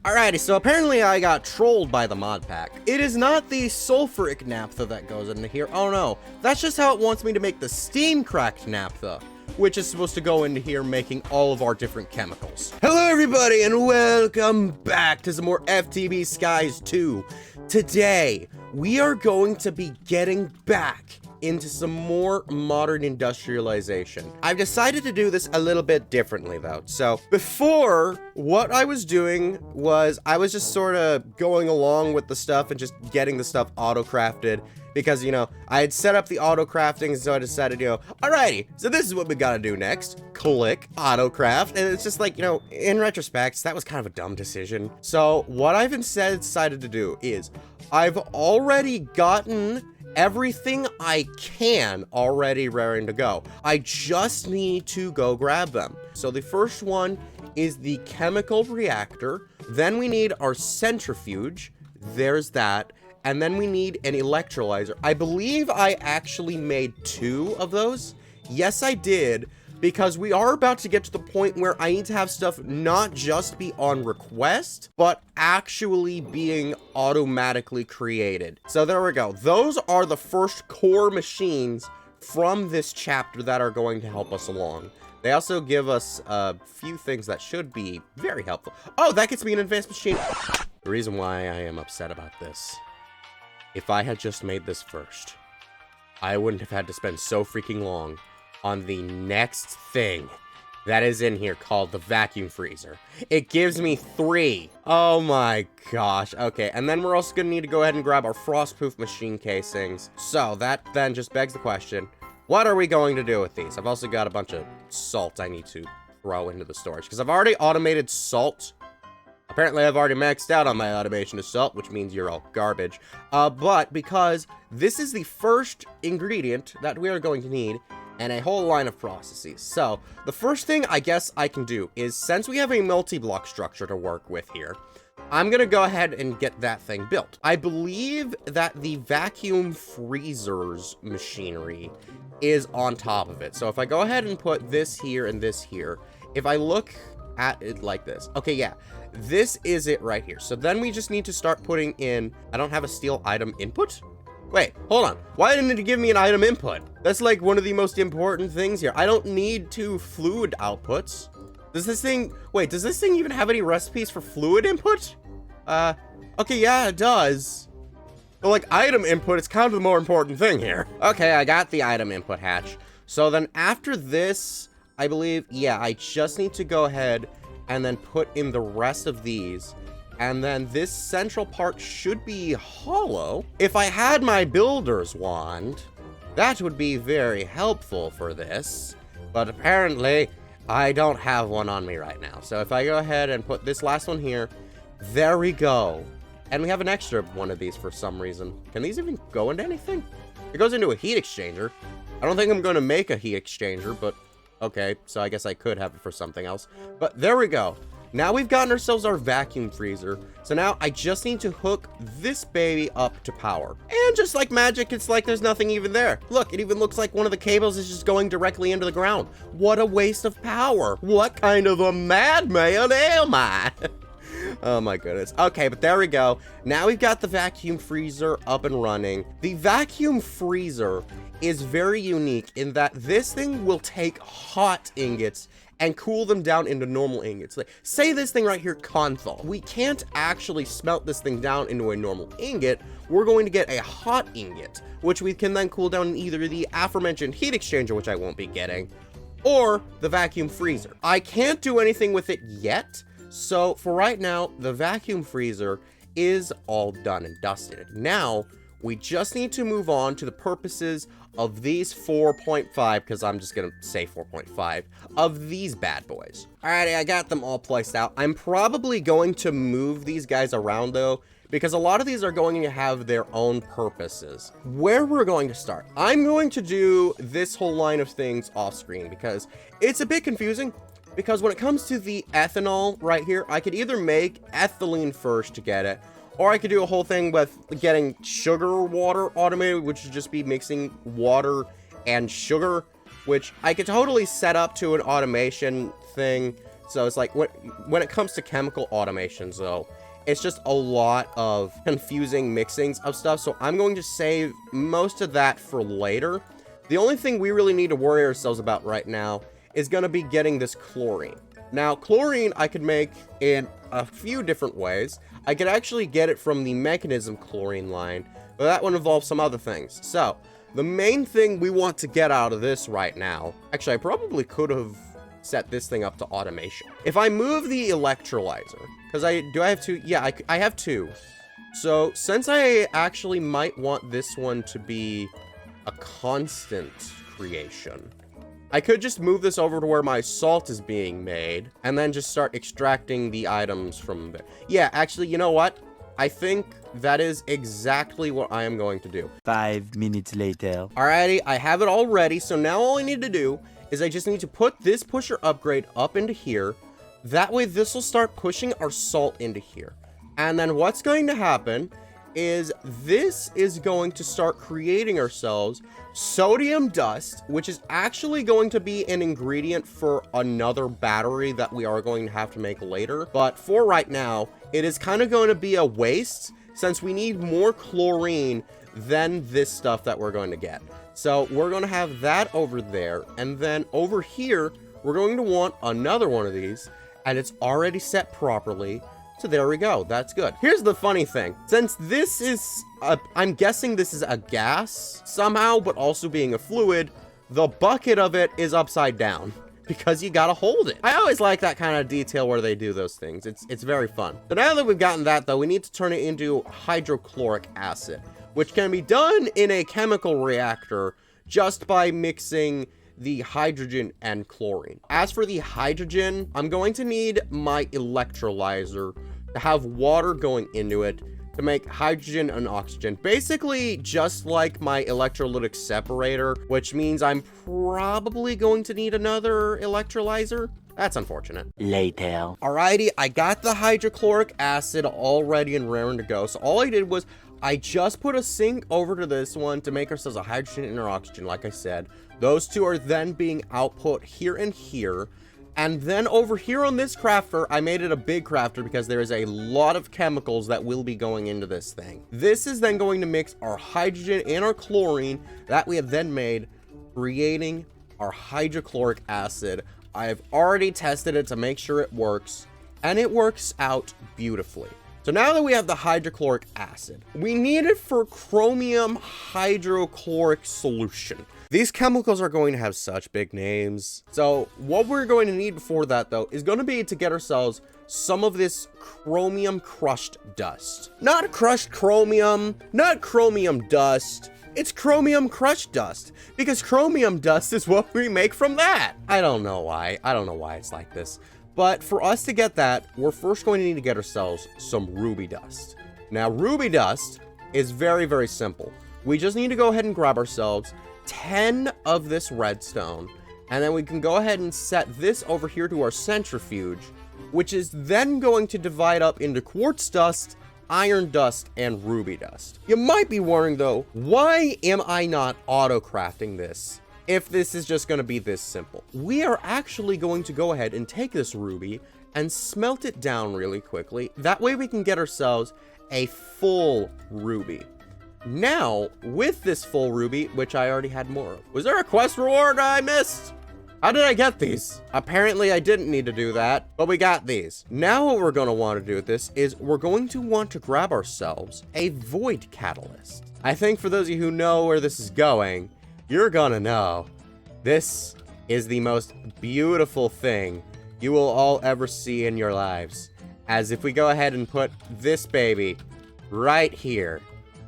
Alrighty, so apparently I got trolled by the mod pack. It is not the sulfuric naphtha that goes into here. Oh no, that's just how it wants me to make the steam cracked naphtha, which is supposed to go into here making all of our different chemicals. Hello everybody and welcome back to some more FTB Skies 2. Today, we are going to be getting back into some more modern industrialization. I've decided to do this a little bit differently though. So before, what I was doing was I was just sort of going along with the stuff and just getting the stuff auto-crafted because, you know, I had set up the auto-crafting, so I decided, you know, alrighty, so this is what we gotta do next. Click auto-craft, and it's just like, you know, in retrospect, that was kind of a dumb decision. So what I've instead decided to do is I've already gotten everything I can already raring to go. I just need to go grab them. So the first one is the chemical reactor. Then we need our centrifuge. There's that. And then we need an electrolyzer. I believe I actually made 2 of those. Yes, I did. Because we are about to get to the point where I need to have stuff not just be on request, but actually being automatically created. So there we go. Those are the first core machines from this chapter that are going to help us along. They also give us a few things that should be very helpful. Oh, that gets me an advanced machine. The reason why I am upset about this, if I had just made this first, I wouldn't have had to spend so freaking long on the next thing that is in here called the vacuum freezer. It gives me 3. Oh my gosh. Okay, and then we're also gonna need to go ahead and grab our frostproof machine casings. So that then just begs the question, what are we going to do with these? I've also got a bunch of salt I need to throw into the storage because I've already automated salt. Apparently, I've already maxed out on my automation of salt, which means you're all garbage. But because this is the first ingredient that we are going to need, and a whole line of processes. So, the first thing I guess I can do is, since we have a multi-block structure to work with here, I'm gonna go ahead and get that thing built. I believe that the vacuum freezer's machinery is on top of it. So if I go ahead and put this here and this here, if I look at it like this, okay, yeah, this is it right here. So then we just need to start putting in, I don't have a steel item input? Wait, hold on. Why didn't it give me an item input? That's like one of the most important things here. I don't need 2 fluid outputs. Does this thing, wait, does this thing even have any recipes for fluid input? Okay, yeah, it does. But like item input, it's kind of the more important thing here. Okay, I got the item input hatch. So then after this, I believe, yeah, I just need to go ahead and then put in the rest of these. And then this central part should be hollow. If I had my builder's wand, that would be very helpful for this. But apparently, I don't have one on me right now. So if I go ahead and put this last one here, there we go. And we have an extra one of these for some reason. Can these even go into anything? It goes into a heat exchanger. I don't think I'm going to make a heat exchanger, but okay. So I guess I could have it for something else. But there we go. Now we've gotten ourselves our vacuum freezer. So now I just need to hook this baby up to power. And just like magic, it's like there's nothing even there. Look, it even looks like one of the cables is just going directly into the ground. What a waste of power. What kind of a madman am I? Oh my goodness. Okay, but there we go. Now we've got the vacuum freezer up and running. The vacuum freezer is very unique in that this thing will take hot ingots and cool them down into normal ingots. Like, say this thing right here, Conthal. We can't actually smelt this thing down into a normal ingot. We're going to get a hot ingot, which we can then cool down in either the aforementioned heat exchanger, which I won't be getting, or the vacuum freezer. I can't do anything with it yet, so for right now, the vacuum freezer is all done and dusted. Now, we just need to move on to the purposes of these 4.5, because I'm just gonna say 4.5, of these bad boys. Alrighty, I got them all placed out. I'm probably going to move these guys around though, because a lot of these are going to have their own purposes. Where we're going to start, I'm going to do this whole line of things off screen, because it's a bit confusing. Because when it comes to the ethanol right here, I could either make ethylene first to get it, or I could do a whole thing with getting sugar water automated, which would just be mixing water and sugar, which I could totally set up to an automation thing So it's like, when it comes to chemical automations, though, it's just a lot of confusing mixings of stuff. So I'm going to save most of that for later. The only thing we really need to worry ourselves about right now is going to be getting this chlorine. Now, chlorine I could make in a few different ways. I could actually get it from the mechanism chlorine line, but that would involve some other things. So, the main thing we want to get out of this right now, actually I probably could have set this thing up to automation. If I move the electrolyzer, because I have two? Yeah, I have two. So, since I actually might want this one to be a constant creation, I could just move this over to where my salt is being made, and then just start extracting the items from there. Yeah, actually, you know what? I think that is exactly what I am going to do. 5 minutes later. Alrighty, I have it all ready, so now all I need to do is I just need to put this pusher upgrade up into here. That way, this will start pushing our salt into here. And then what's going to happen is this is going to start creating ourselves sodium dust, which is actually going to be an ingredient for another battery that we are going to have to make later. But for right now, it is kind of going to be a waste since we need more chlorine than this stuff that we're going to get. So we're going to have that over there, and then over here, we're going to want another one of these, and it's already set properly. So there we go. That's good. Here's the funny thing. Since this is, I'm guessing this is a gas somehow, but also being a fluid, the bucket of it is upside down because you gotta hold it. I always like that kind of detail where they do those things. It's very fun. So now that we've gotten that, though, we need to turn it into hydrochloric acid, which can be done in a chemical reactor just by mixing the hydrogen and chlorine. As for the hydrogen, I'm going to need my electrolyzer to have water going into it to make hydrogen and oxygen. Basically, just like my electrolytic separator, which means I'm probably going to need another electrolyzer. That's unfortunate. Later. Alrighty, I got the hydrochloric acid all ready and raring to go. So all I did was I just put a sink over to this one to make ourselves a hydrogen and our oxygen, like I said. Those two are then being output here and here. And then over here on this crafter, I made it a big crafter because there is a lot of chemicals that will be going into this thing. This is then going to mix our hydrogen and our chlorine that we have then made, creating our hydrochloric acid. I have already tested it to make sure it works, and it works out beautifully. So now that we have the hydrochloric acid, we need it for chromium hydrochloric solution. These chemicals are going to have such big names. So what we're going to need before that, though, is going to be to get ourselves some of this chromium crushed dust. Not crushed chromium, not chromium dust. It's chromium crushed dust, because chromium dust is what we make from that. I don't know why. I don't know why it's like this. But for us to get that, we're first going to need to get ourselves some ruby dust. Now, ruby dust is very, very simple. We just need to go ahead and grab ourselves 10 of this redstone, and then we can go ahead and set this over here to our centrifuge, which is then going to divide up into quartz dust, iron dust, and ruby dust. You might be wondering, though, why am I not auto-crafting this if this is just going to be this simple? We are actually going to go ahead and take this ruby and smelt it down really quickly. That way we can get ourselves a full ruby. Now, with this full ruby, which I already had more of. Was there a quest reward I missed? How did I get these? Apparently I didn't need to do that, but we got these. Now what we're going to want to do with this is we're going to want to grab ourselves a void catalyst. I think for those of you who know where this is going, you're gonna know this is the most beautiful thing you will all ever see in your lives. As if we go ahead and put this baby right here,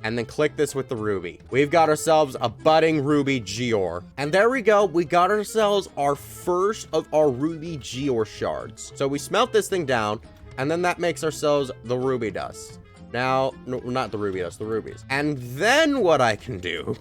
and then click this with the ruby, we've got ourselves a budding ruby geode. And there we go, we got ourselves our first of our ruby geode shards. So we smelt this thing down, and then that makes ourselves the ruby dust. Now, no, not the ruby dust, the rubies. And then what I can do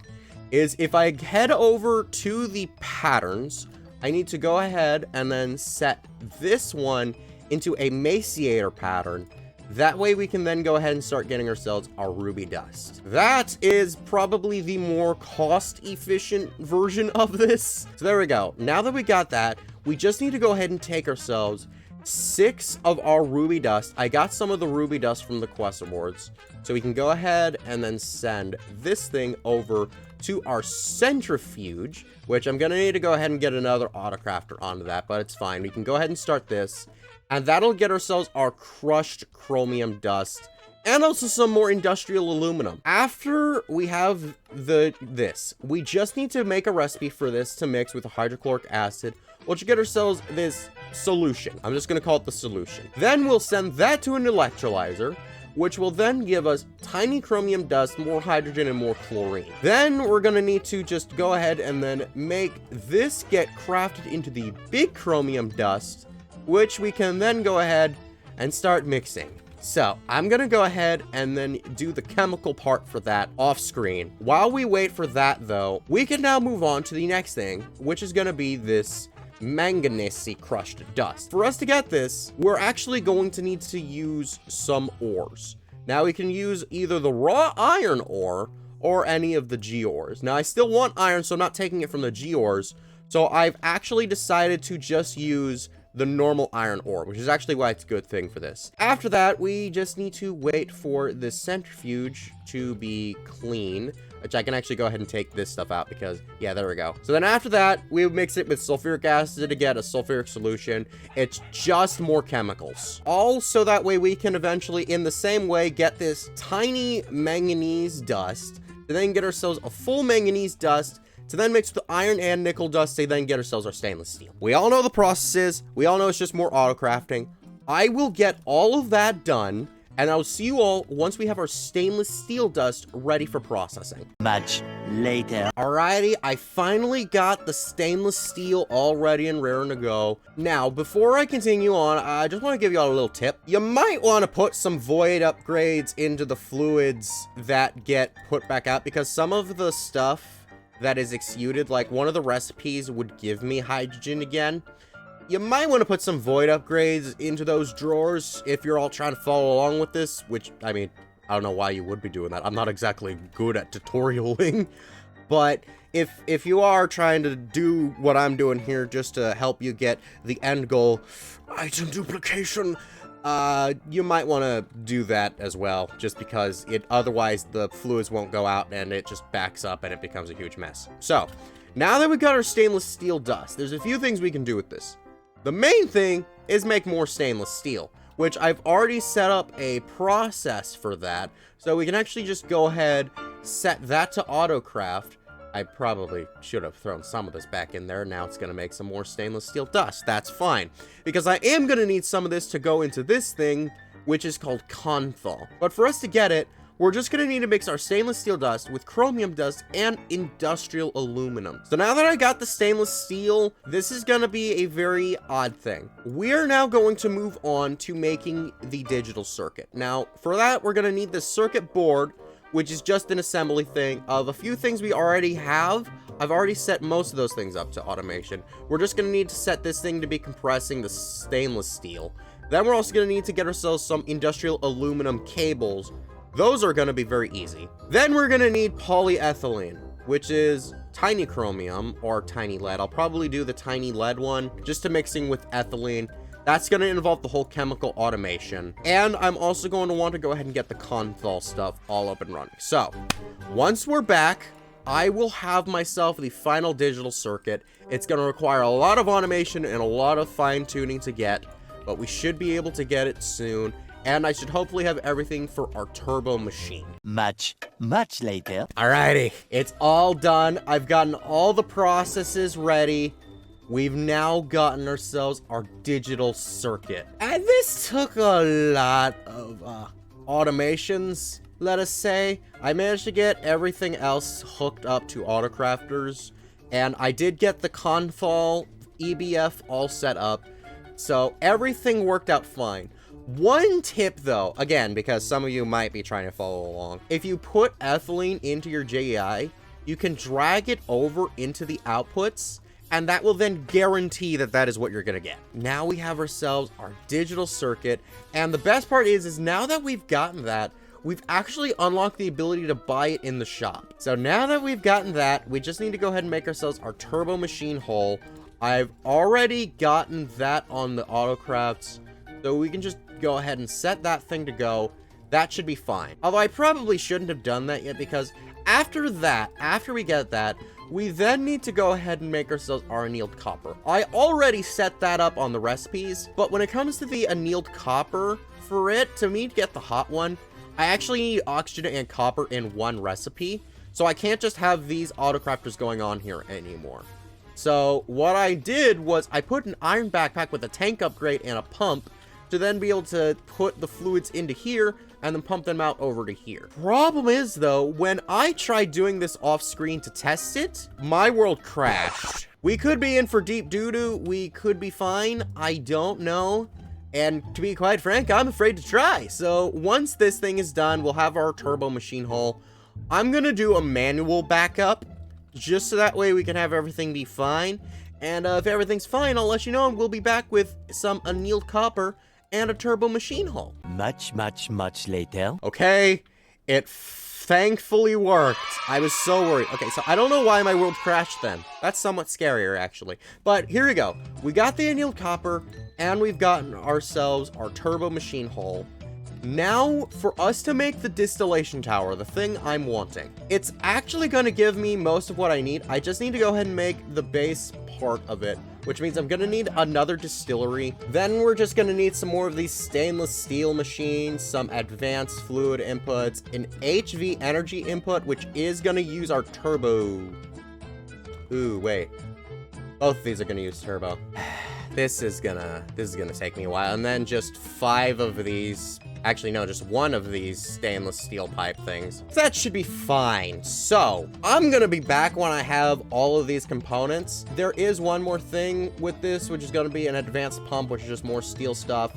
is if I head over to the patterns, I need to go ahead and then set this one into a maciator pattern. That way we can then go ahead and start getting ourselves our ruby dust. That is probably the more cost-efficient version of this. So there we go. Now that we got that, we just need to go ahead and take ourselves 6 of our ruby dust. I got some of the ruby dust from the quest awards, so we can go ahead and then send this thing over to our centrifuge, which I'm gonna need to go ahead and get another autocrafter onto that, but it's fine. We can go ahead and start this, and that'll get ourselves our crushed chromium dust and also some more industrial aluminum. After we have this, we just need to make a recipe for this to mix with hydrochloric acid. We'll just get ourselves this solution. I'm just gonna call it the solution. Then we'll send that to an electrolyzer, which will then give us tiny chromium dust, more hydrogen, and more chlorine. Then we're gonna need to just go ahead and then make this get crafted into the big chromium dust, which we can then go ahead and start mixing. So I'm gonna go ahead and then do the chemical part for that off screen. While we wait for that though, we can now move on to the next thing, which is gonna be this manganese crushed dust. For us to get this, we're actually going to need to use some ores. Now we can use either the raw iron ore or any of the G ores. Now I still want iron, so I'm not taking it from the G ores. So I've actually decided to just use the normal iron ore, which is actually why it's a good thing for this. After that, we just need to wait for the centrifuge to be clean, which I can actually go ahead and take this stuff out because, yeah, there we go. So then after that, we mix it with sulfuric acid to get a sulfuric solution. It's just more chemicals. All so that way we can eventually, in the same way, get this tiny manganese dust, to then get ourselves a full manganese dust, to then mix with the iron and nickel dust to then get ourselves our stainless steel. We all know the process is. We all know it's just more auto crafting. I will get all of that done, and I'll see you all once we have our stainless steel dust ready for processing. Much later. Alrighty, I finally got the stainless steel all ready and raring to go. Now, before I continue on, I just want to give you all a little tip. You might want to put some void upgrades into the fluids that get put back out, because some of the stuff that is exuded, like one of the recipes would give me hydrogen again. You might want to put some void upgrades into those drawers if you're all trying to follow along with this, which, I mean, I don't know why you would be doing that. I'm not exactly good at tutorialing, but if you are trying to do what I'm doing here just to help you get the end goal, item duplication, you might want to do that as well, just because otherwise the fluids won't go out and it just backs up and it becomes a huge mess. So, now that we've got our stainless steel dust, there's a few things we can do with this. The main thing is make more stainless steel, which I've already set up a process for that, so we can actually just go ahead, set that to autocraft. I probably should have thrown some of this back in there. Now it's going to make some more stainless steel dust. That's fine, because I am going to need some of this to go into this thing, which is called Conthol. But for us to get it, we're just going to need to mix our stainless steel dust with chromium dust and industrial aluminum. So now that I got the stainless steel, this is going to be a very odd thing. We're now going to move on to making the digital circuit. Now, for that, we're going to need this circuit board, which is just an assembly thing of a few things we already have. I've already set most of those things up to automation. We're just going to need to set this thing to be compressing the stainless steel. Then we're also going to need to get ourselves some industrial aluminum cables. Those are going to be very easy. Then we're going to need polyethylene, which is tiny chromium or tiny lead. I'll probably do the tiny lead one just to mixing with ethylene. That's going to involve the whole chemical automation. And I'm also going to want to go ahead and get the Conthol stuff all up and running. So, once we're back, I will have myself the final digital circuit. It's going to require a lot of automation and a lot of fine-tuning to get, but we should be able to get it soon. And I should hopefully have everything for our turbo machine. Much later. Alrighty, it's all done. I've gotten all the processes ready. We've now gotten ourselves our digital circuit. And this took a lot of automations, let us say. I managed to get everything else hooked up to autocrafters, and I did get the Conthol EBF all set up, so everything worked out fine. One tip though, again, because some of you might be trying to follow along, if you put ethylene into your JEI, you can drag it over into the outputs, and that will then guarantee that that is what you're gonna get. Now we have ourselves our digital circuit, and the best part is now that we've gotten that, we've actually unlocked the ability to buy it in the shop. So now that we've gotten that, we just need to go ahead and make ourselves our turbo machine hull. I've already gotten that on the autocrafts, so we can just go ahead and set that thing to go. That should be fine. Although I probably shouldn't have done that yet, because after we get that, we then need to go ahead and make ourselves our annealed copper. I already set that up on the recipes, but when it comes to the annealed copper, for it, to me to get the hot one, I actually need oxygen and copper in one recipe, so I can't just have these autocrafters going on here anymore. So what I did was I put an iron backpack with a tank upgrade and a pump to then be able to put the fluids into here and then pump them out over to here. Problem is though, when I tried doing this off screen to test it, my world crashed. We could be in for deep doo-doo, we could be fine, I don't know. And to be quite frank, I'm afraid to try. So once this thing is done, we'll have our turbo machine hull. I'm gonna do a manual backup, just so that way we can have everything be fine. And if everything's fine, I'll let you know, and we'll be back with some annealed copper and a turbo machine hull. Much later. Okay, it thankfully worked. I was so worried. Okay, so I don't know why my world crashed then. That's somewhat scarier, actually. But here we go. We got the annealed copper, and we've gotten ourselves our turbo machine hull. Now, for us to make the distillation tower, the thing I'm wanting, it's actually going to give me most of what I need. I just need to go ahead and make the base part of it, which means I'm going to need another distillery. Then we're just going to need some more of these stainless steel machines, some advanced fluid inputs, an HV energy input, which is going to use our turbo. Ooh, wait. Both of these are going to use turbo. This is gonna take me a while. And then just 5 of these. Actually, no, just 1 of these stainless steel pipe things. That should be fine. So, I'm gonna be back when I have all of these components. There is one more thing with this, which is gonna be an advanced pump, which is just more steel stuff,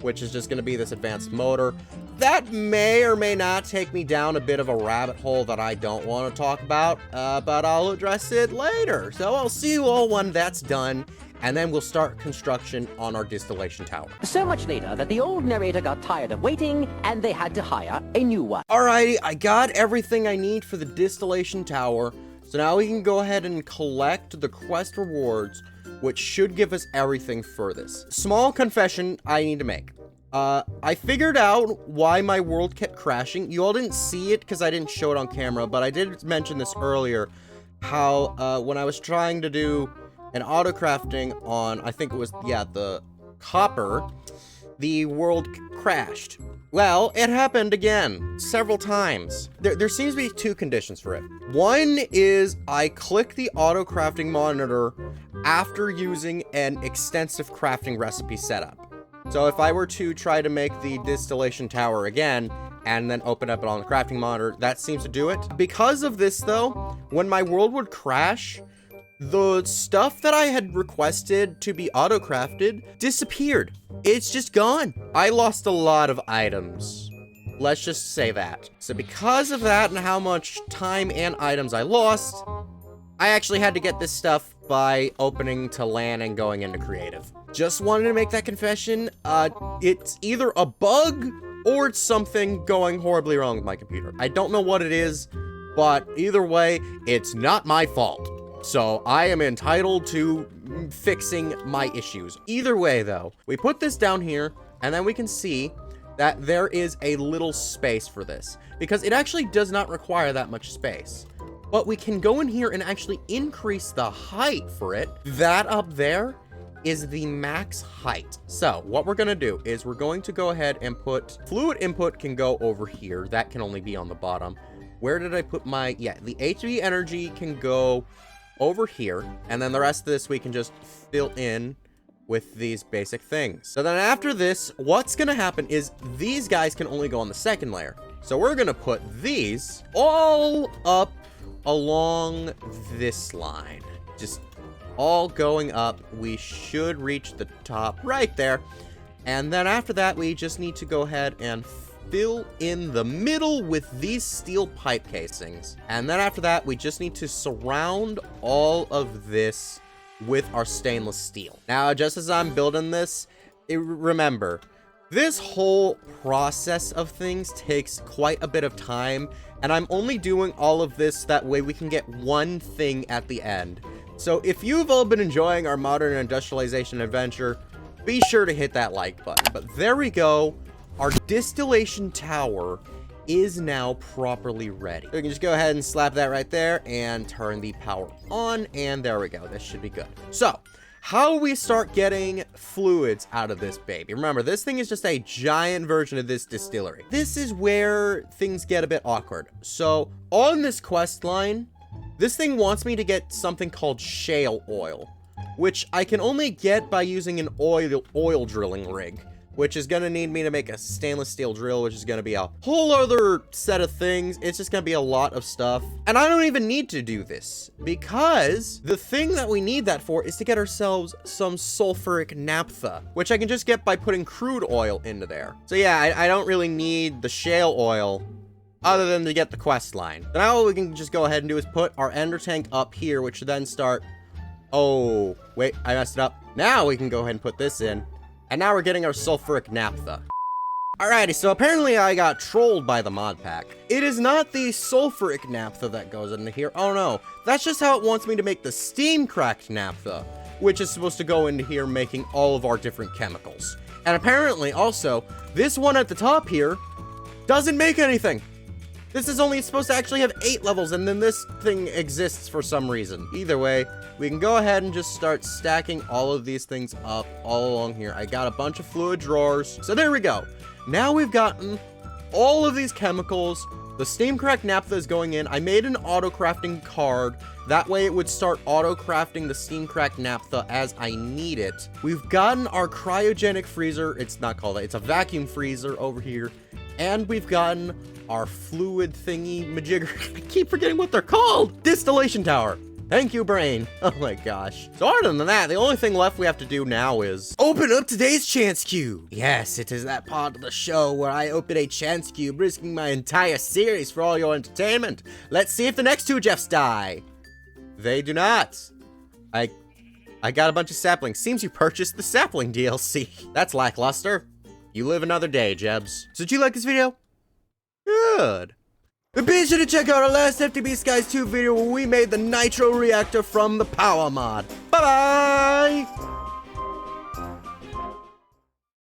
which is just gonna be this advanced motor. That may or may not take me down a bit of a rabbit hole that I don't want to talk about, but I'll address it later. So I'll see you all when that's done, and then we'll start construction on our distillation tower. So much later that the old narrator got tired of waiting, and they had to hire a new one. Alrighty, I got everything I need for the distillation tower, so now we can go ahead and collect the quest rewards, which should give us everything for this. Small confession I need to make. I figured out why my world kept crashing. You all didn't see it because I didn't show it on camera, but I did mention this earlier, how when I was trying to do an auto-crafting on, I think it was, yeah, the copper, the world crashed. Well, it happened again, several times. There seems to be 2 conditions for it. One is I click the auto-crafting monitor after using an extensive crafting recipe setup. So if I were to try to make the distillation tower again, and then open up it on the crafting monitor, that seems to do it. Because of this though, when my world would crash, the stuff that I had requested to be auto-crafted disappeared. It's just gone. I lost a lot of items. Let's just say that. So because of that and how much time and items I lost, I actually had to get this stuff by opening to LAN and going into creative. Just wanted to make that confession. It's either a bug or it's something going horribly wrong with my computer. I don't know what it is, but either way, it's not my fault. So I am entitled to fixing my issues. Either way though, we put this down here and then we can see that there is a little space for this because it actually does not require that much space. But we can go in here and actually increase the height for it. That up there is the max height. So what we're gonna do is we're going to go ahead and put fluid input can go over here. That can only be on the bottom. Where did I put my, yeah, the HV energy can go over here. And then the rest of this we can just fill in with these basic things. So then after this, what's gonna happen is these guys can only go on the second layer. So we're gonna put these all up along this line, just all going up. We should reach the top right there. And then after that, we just need to go ahead and fill in the middle with these steel pipe casings. And then after that, we just need to surround all of this with our stainless steel. Now, just as I'm building this, remember, this whole process of things takes quite a bit of time, and I'm only doing all of this that way we can get one thing at the end. So if you've all been enjoying our modern industrialization adventure, be sure to hit that like button. But there we go. Our distillation tower is now properly ready. We can just go ahead and slap that right there and turn the power on, and there we go. This should be good. So, how we start getting fluids out of this baby? Remember, this thing is just a giant version of this distillery. This is where things get a bit awkward. So, on this quest line, this thing wants me to get something called shale oil, which I can only get by using an oil drilling rig, which is going to need me to make a stainless steel drill, which is going to be a whole other set of things. It's just going to be a lot of stuff. And I don't even need to do this, because the thing that we need that for is to get ourselves some sulfuric naphtha, which I can just get by putting crude oil into there. So yeah, I don't really need the shale oil other than to get the quest line. So now what we can just go ahead and do is put our ender tank up here, which should then start... Oh, wait, I messed it up. Now we can go ahead and put this in. And now we're getting our sulfuric naphtha. Alrighty, so apparently I got trolled by the mod pack. It is not the sulfuric naphtha that goes into here. Oh no, that's just how it wants me to make the steam cracked naphtha, which is supposed to go into here making all of our different chemicals. And apparently also, this one at the top here doesn't make anything. This is only supposed to actually have 8 levels, and then this thing exists for some reason. Either way, we can go ahead and just start stacking all of these things up all along here. I got a bunch of fluid drawers. So there we go. Now we've gotten all of these chemicals. The steam cracked naphtha is going in. I made an auto crafting card. That way it would start auto crafting the steam cracked naphtha as I need it. We've gotten our cryogenic freezer. It's not called that. It's a vacuum freezer over here. And we've gotten our fluid thingy majigger. I keep forgetting what they're called. Distillation tower. Thank you, brain. Oh my gosh. So other than that, the only thing left we have to do now is open up today's chance cube. Yes, it is that part of the show where I open a chance cube, risking my entire series for all your entertainment. Let's see if the next 2 Jeffs die. They do not. I got a bunch of saplings. Seems you purchased the sapling DLC. That's lackluster. You live another day, Jebs. So did you like this video? Good. But be sure to check out our last FTB Skies 2 video where we made the nitro reactor from the power mod. Bye-bye!